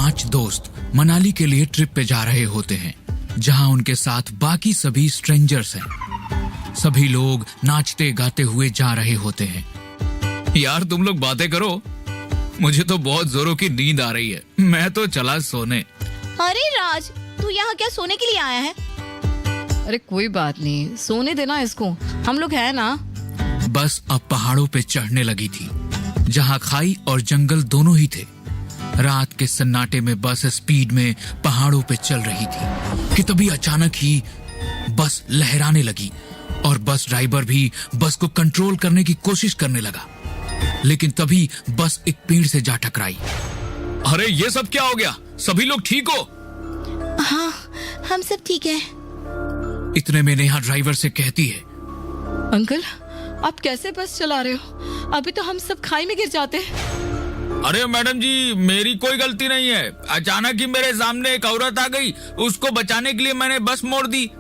5 दोस्त मनाली के लिए ट्रिप पे जा रहे होते हैं, जहां उनके साथ बाकी सभी स्ट्रेंजर्स हैं। सभी लोग नाचते गाते हुए जा रहे होते हैं। यार तुम लोग बातें करो, मुझे तो बहुत जोरों की नींद आ रही है, मैं तो चला सोने। अरे राज, तू यहाँ क्या सोने के लिए आया है? अरे कोई बात नहीं, सोने देना इसको, हम लोग हैं ना। बस अब पहाड़ों पे चढ़ने लगी थी, जहां खाई और जंगल दोनों ही थे। रात के सन्नाटे में बस स्पीड में पहाड़ों पे चल रही थी कि तभी अचानक ही बस लहराने लगी और बस ड्राइवर भी बस को कंट्रोल करने की कोशिश करने लगा, लेकिन तभी बस एक पेड़ से जा टकराई। अरे ये सब क्या हो गया? सभी लोग ठीक हो? हाँ, हम सब ठीक है। इतने में नेहा ड्राइवर से कहती है, अंकल आप कैसे बस चला रहे हो? अभी तो हम सब खाई में गिर जाते। अरे मैडम जी, मेरी कोई गलती नहीं है। अचानक ही मेरे सामने एक औरत आ गई, उसको बचाने के लिए मैंने बस मोड़ दी,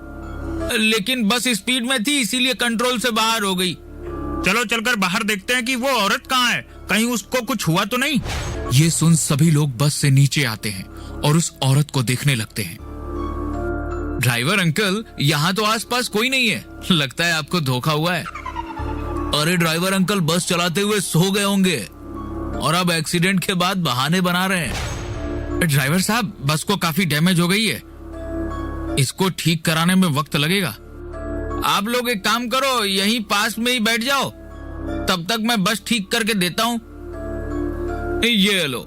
लेकिन बस स्पीड में थी इसीलिए कंट्रोल से बाहर हो गई। चलो चलकर बाहर देखते हैं कि वो औरत कहाँ है, कहीं उसको कुछ हुआ तो नहीं। ये सुन सभी लोग बस से नीचे आते हैं और उस औरत को देखने लगते हैं। ड्राइवर अंकल, यहाँ तो आसपास कोई नहीं है, लगता है आपको धोखा हुआ है। अरे ड्राइवर अंकल बस चलाते हुए सो गए होंगे और अब एक्सीडेंट के बाद बहाने बना रहे हैं। ड्राइवर साहब, बस को काफी डैमेज हो गई है, इसको ठीक कराने में वक्त लगेगा। आप लोग एक काम करो, यहीं पास में ही बैठ जाओ, तब तक मैं बस ठीक करके देता हूँ। ये लो,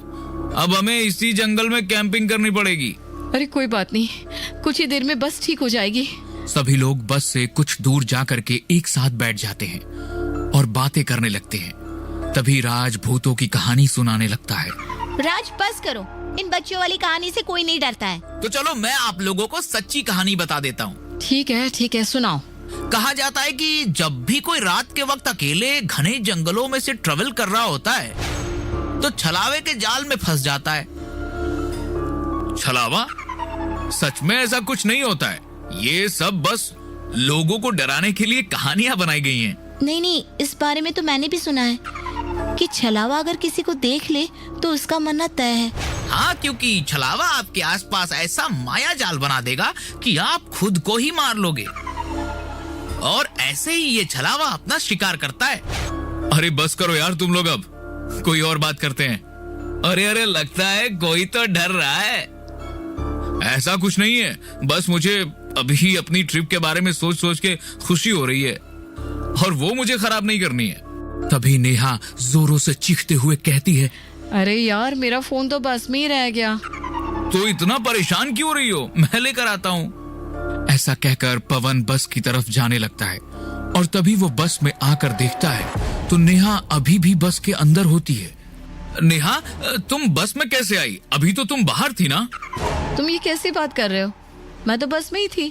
अब हमें इसी जंगल में कैंपिंग करनी पड़ेगी। अरे कोई बात नहीं, कुछ ही देर में बस ठीक हो जाएगी। सभी लोग बस से कुछ दूर जा करके एक साथ बैठ जाते हैं और बातें करने लगते हैं। तभी राज भूतों की कहानी सुनाने लगता है। राज बस करो, इन बच्चों वाली कहानी से कोई नहीं डरता है। तो चलो मैं आप लोगों को सच्ची कहानी बता देता हूँ। ठीक है सुनाओ। कहा जाता है कि जब भी कोई रात के वक्त अकेले घने जंगलों में से ट्रेवल कर रहा होता है तो छलावे के जाल में फंस जाता है। छलावा? सच में ऐसा कुछ नहीं होता है, ये सब बस लोगों को डराने के लिए कहानियां बनाई गई हैं। नहीं, इस बारे में तो मैंने भी सुना है कि छलावा अगर किसी को देख ले तो उसका मरना तय है। हाँ, क्योंकि छलावा आपके आसपास ऐसा माया जाल बना देगा कि आप खुद को ही मार लोगे, और ऐसे ही ये छलावा अपना शिकार करता है। अरे बस करो यार तुम लोग, अब कोई और बात करते हैं। अरे लगता है कोई तो डर रहा है। ऐसा कुछ नहीं है, बस मुझे अभी अपनी ट्रिप के बारे में सोच सोच के खुशी हो रही है, और वो मुझे खराब नहीं करनी है। तभी नेहा जोरों से चीखते हुए कहती है, अरे यार मेरा फोन तो बस में ही रह गया। तो इतना परेशान क्यों रही हो, मैं लेकर आता हूँ। ऐसा कहकर पवन बस की तरफ जाने लगता है, और तभी वो बस में आकर देखता है तो नेहा अभी भी बस के अंदर होती है। नेहा, तुम बस में कैसे आई? अभी तो तुम बाहर थी ना? तुम ये कैसी बात कर रहे हो? मैं तो बस में ही थी,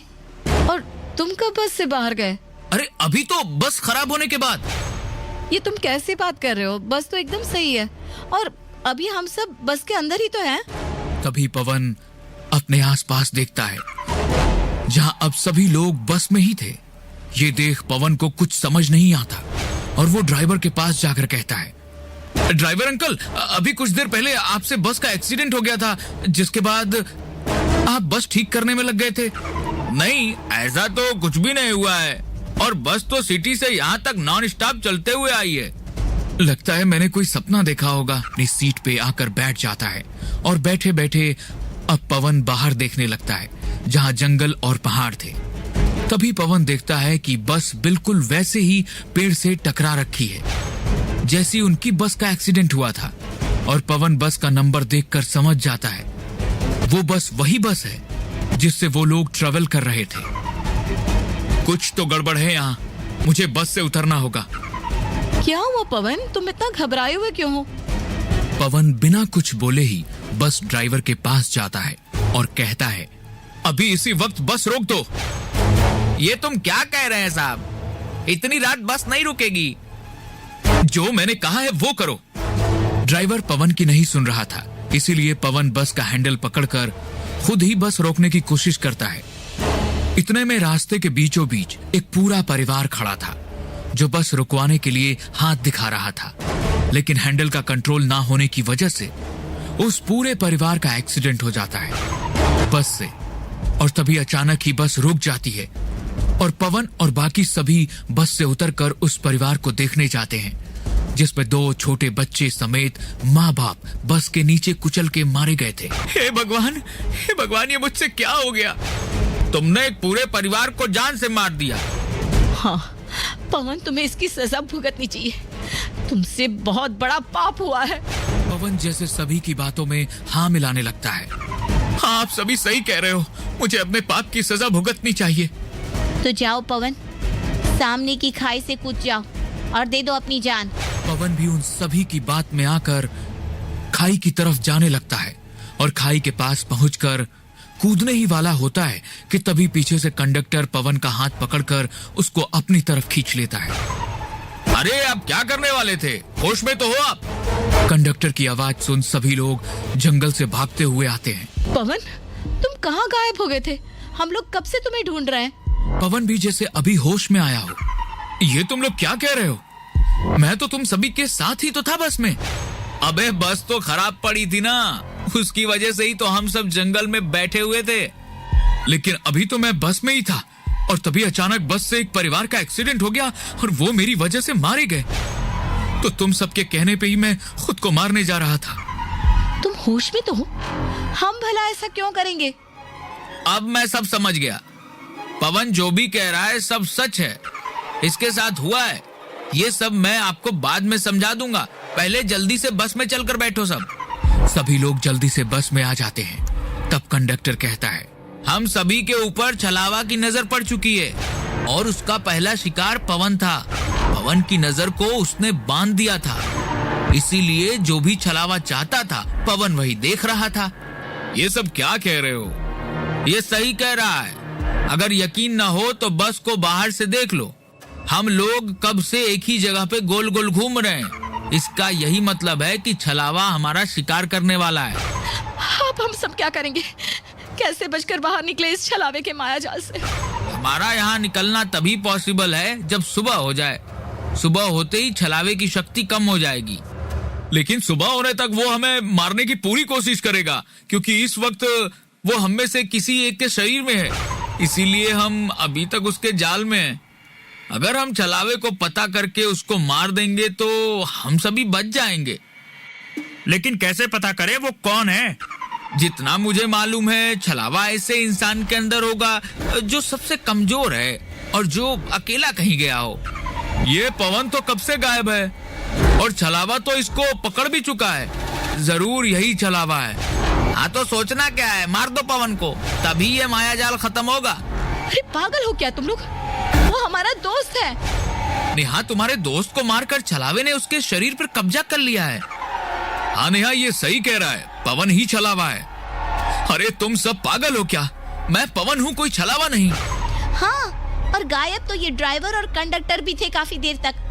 और तुम कब बस से बाहर गए? अरे अभी तो बस खराब होने के बाद। ये तुम कैसी बात कर रहे हो? बस तो एकदम सही है, और अभी हम सब बस के अंदर ही तो हैं। तभी पवन अपने आसपास देखता है, जहां अब सभी लोग बस में ही थे। ये देख पवन को कुछ समझ नहीं आता, और वो ड्राइवर के पास जाकर कहता है, ड्राइवर अंकल, अभी कुछ देर पहले आपसे बस का एक्सीडेंट हो गया था, जिसके बाद आप बस ठीक करने में लग गए थे। नहीं, ऐसा तो कुछ भी नहीं हुआ है, और बस तो सिटी से यहाँ तक नॉन स्टॉप चलते हुए आई है। लगता है मैंने कोई सपना देखा होगा। अपनी सीट पे आकर बैठ जाता है, और बैठे बैठे अब पवन बाहर देखने लगता है, जहाँ जंगल और पहाड़ थे। तभी पवन देखता है कि बस बिल्कुल वैसे ही पेड़ से टकरा रखी है जैसी उनकी बस का एक्सीडेंट हुआ था, और पवन बस का नंबर देखकर समझ जाता है वो बस वही बस है जिससे वो लोग ट्रेवल कर रहे थे। कुछ तो गड़बड़ है यहाँ, मुझे बस से उतरना होगा। क्या हुआ पवन, तुम इतना घबराए हुए क्यों हो? पवन बिना कुछ बोले ही बस ड्राइवर के पास जाता है और कहता है, अभी इसी वक्त बस रोक दो। ये तुम क्या कह रहे हैं साहब, इतनी रात बस नहीं रुकेगी। जो मैंने कहा है वो करो। ड्राइवर पवन की नहीं सुन रहा था, इसीलिए पवन बस का हैंडल पकड़कर खुद ही बस रोकने की कोशिश करता है। इतने में रास्ते के बीचों बीच एक पूरा परिवार खड़ा था, जो बस रुकवाने के लिए हाथ दिखा रहा था, लेकिन हैंडल का कंट्रोल ना होने की वजह से उस पूरे परिवार का एक्सीडेंट हो जाता है बस से। और तभी अचानक ही बस रुक जाती है और पवन और बाकी सभी बस से उतरकर उस परिवार को देखने जाते हैं, जिसमें 2 छोटे बच्चे समेत माँ बाप बस के नीचे कुचल के मारे गए थे। हे भगवान, ये मुझसे क्या हो गया? तुमने एक पूरे परिवार को जान से मार दिया। हाँ पवन, तुम्हें इसकी सजा भुगतनी चाहिए। तुमसे बहुत बड़ा पाप हुआ है। पवन जैसे सभी की बातों में हाँ मिलाने लगता है। हाँ, आप सभी सही कह रहे हो, मुझे अपने पाप की सजा भुगतनी चाहिए। तो जाओ पवन, सामने की खाई से कूद जाओ और दे दो अपनी जान। पवन भी उन सभी की बात में आकर खाई की तरफ जाने लगता है और खाई के पास पहुंचकर कूदने ही वाला होता है कि तभी पीछे से कंडक्टर पवन का हाथ पकड़कर उसको अपनी तरफ खींच लेता है। अरे आप क्या करने वाले थे? होश में तो हो आप? कंडक्टर की आवाज सुन सभी लोग जंगल से भागते हुए आते हैं। पवन, तुम कहाँ गायब हो गए थे? हम लोग कब से तुम्हें ढूंढ रहे हैं। पवन भी जैसे अभी होश में आया हो। ये तुम लोग क्या कह रहे हो? मैं तो तुम सभी के साथ ही तो था बस में। अबे बस तो खराब पड़ी थी ना, उसकी वजह से ही तो हम सब जंगल में बैठे हुए थे। लेकिन अभी तो मैं बस में ही था और तभी अचानक बस से एक परिवार का एक्सीडेंट हो गया और वो मेरी वजह से मारे गए। तो तुम सबके कहने पे ही मैं खुद को मारने जा रहा था। तुम होश में तो हो? हम भला ऐसा क्यों करेंगे? अब मैं सब समझ गया। पवन जो भी कह रहा है सब सच है, इसके साथ हुआ है। ये सब मैं आपको बाद में समझा दूंगा, पहले जल्दी से बस में चलकर बैठो सब। सभी लोग जल्दी से बस में आ जाते हैं। तब कंडक्टर कहता है, हम सभी के ऊपर छलावा की नजर पड़ चुकी है और उसका पहला शिकार पवन था। पवन की नजर को उसने बांध दिया था, इसीलिए जो भी छलावा चाहता था पवन वही देख रहा था। ये सब क्या कह रहे हो? ये सही कह रहा है। अगर यकीन न हो तो बस को बाहर से देख लो। हम लोग कब से एक ही जगह पे गोल गोल घूम रहे हैं। इसका यही मतलब है कि छलावा हमारा शिकार करने वाला है। अब हम सब क्या करेंगे? कैसे बचकर बाहर निकले इस छलावे के माया जाल से? हमारा यहाँ निकलना तभी पॉसिबल है जब सुबह हो जाए। सुबह होते ही छलावे की शक्ति कम हो जाएगी। लेकिन सुबह होने तक वो हमें मारने की पूरी कोशिश करेगा, क्योंकि इस वक्त वो हम में से किसी एक के शरीर में है, इसीलिए हम अभी तक उसके जाल में हैं। अगर हम छलावे को पता करके उसको मार देंगे तो हम सभी बच जाएंगे। लेकिन कैसे पता करें वो कौन है? जितना मुझे मालूम है, छलावा ऐसे इंसान के अंदर होगा जो सबसे कमजोर है और जो अकेला कहीं गया हो। ये पवन तो कब से गायब है और छलावा तो इसको पकड़ भी चुका है। जरूर यही छलावा है। हाँ तो सोचना क्या है, मार दो पवन को, तभी ये माया जाल खत्म होगा। अरे पागल हो क्या तुम लोग? वो हमारा दोस्त है। नेहा, तुम्हारे दोस्त को मारकर छलावे ने उसके शरीर पर कब्जा कर लिया है। हाँ नेहा, ये सही कह रहा है, पवन ही छलावा है। अरे तुम सब पागल हो क्या? मैं पवन हूँ, कोई छलावा नहीं। हाँ, और गायब तो ये ड्राइवर और कंडक्टर भी थे काफी देर तक।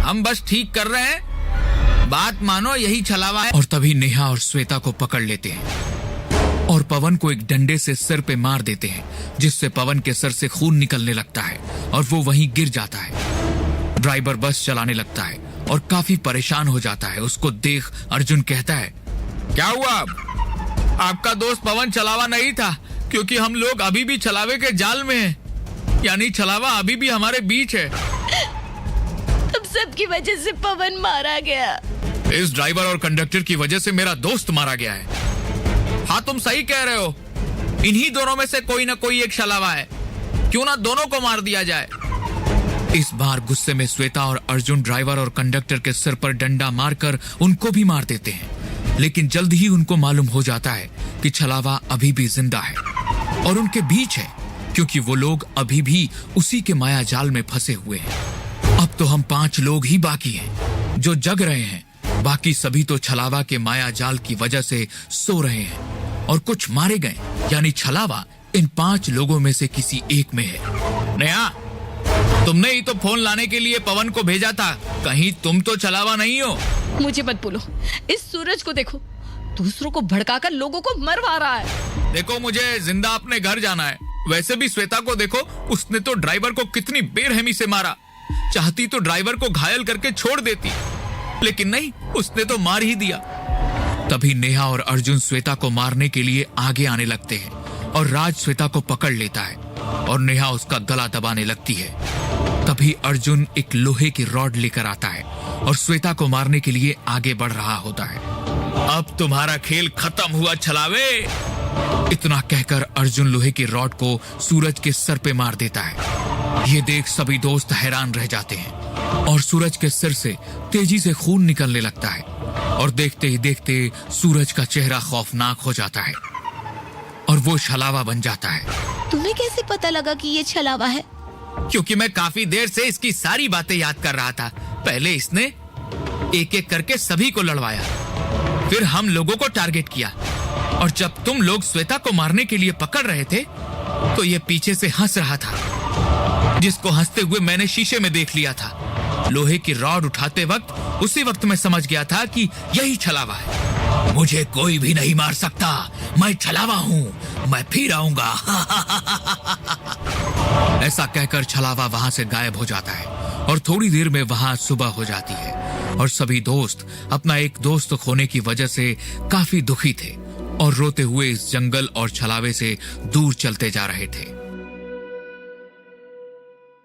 हम बस ठीक कर रहे हैं, बात मानो यही छलावा है। और तभी नेहा और श्वेता को पकड़ लेते हैं और पवन को एक डंडे से सिर पे मार देते हैं, जिससे पवन के सर से खून निकलने लगता है और वो वहीं गिर जाता है। ड्राइवर बस चलाने लगता है और काफी परेशान हो जाता है। उसको देख अर्जुन कहता है, क्या हुआ अब? आपका दोस्त पवन छलावा नहीं था, क्योंकि हम लोग अभी भी छलावे के जाल में हैं। यानी छलावा अभी भी हमारे बीच है। तुम सबकी वजह से पवन मारा गया। इस ड्राइवर और कंडक्टर की वजह से मेरा दोस्त मारा गया है। हाँ तुम सही कह रहे हो, इन्हीं दोनों में से कोई ना कोई एक छलावा है। क्यों ना दोनों को मार दिया जाए। इस बार गुस्से में श्वेता और अर्जुन ड्राइवर और कंडक्टर के सिर पर डंडा मारकर उनको भी मार देते हैं। लेकिन जल्द ही उनको मालूम हो जाता है कि छलावा अभी भी जिंदा है और उनके बीच है, क्योंकि वो लोग अभी भी उसी के माया जाल में फंसे हुए हैं। अब तो हम 5 लोग ही बाकी हैं जो जग रहे हैं। बाकी सभी तो छलावा के माया जाल की वजह से सो रहे हैं और कुछ मारे गए, यानी छलावा इन 5 लोगों में से किसी एक में है। नेहा, तुमने ही तो फोन लाने के लिए पवन को भेजा था, कहीं तुम तो छलावा नहीं हो? मुझे मत बोलो। इस सूरज को देखो, दूसरों को भड़काकर लोगों को मरवा रहा है। देखो, मुझे जिंदा अपने घर जाना है। वैसे भी श्वेता को देखो, उसने तो ड्राइवर को कितनी बेरहमी से मारा। चाहती तो ड्राइवर को घायल करके छोड़ देती, लेकिन नहीं, उसने तो मार ही दिया। तभी नेहा और अर्जुन श्वेता को मारने के लिए आगे आने लगते हैं और राज श्वेता को पकड़ लेता है और नेहा उसका गला दबाने लगती है। तभी अर्जुन एक लोहे की रॉड लेकर आता है और श्वेता को मारने के लिए आगे बढ़ रहा होता है। अब तुम्हारा खेल खत्म हुआ छलावे। इतना कहकर अर्जुन लोहे की रॉड को सूरज के सर पे मार देता है। ये देख सभी दोस्त हैरान रह जाते हैं और सूरज के सिर से तेजी से खून निकलने लगता है और देखते ही देखते सूरज का चेहरा खौफनाक हो जाता है और वो छलावा बन जाता है। तुम्हें कैसे पता लगा कि ये छलावा है? क्योंकि मैं काफी देर से इसकी सारी बातें याद कर रहा था। पहले इसने एक एक करके सभी को लड़वाया, फिर हम लोगों को टारगेट किया और जब तुम लोग श्वेता को मारने के लिए पकड़ रहे थे तो ये पीछे से हंस रहा था, जिसको हंसते हुए मैंने शीशे में देख लिया था। लोहे की रॉड उठाते वक्त उसी वक्त मैं समझ गया था कि यही छलावा है। मुझे कोई भी नहीं मार सकता, मैं छलावा हूँ, मैं फिर आऊंगा। ऐसा कहकर छलावा वहां से गायब हो जाता है और थोड़ी देर में वहां सुबह हो जाती है और सभी दोस्त अपना एक दोस्त खोने की वजह से काफी दुखी थे और रोते हुए इस जंगल और छलावे से दूर चलते जा रहे थे।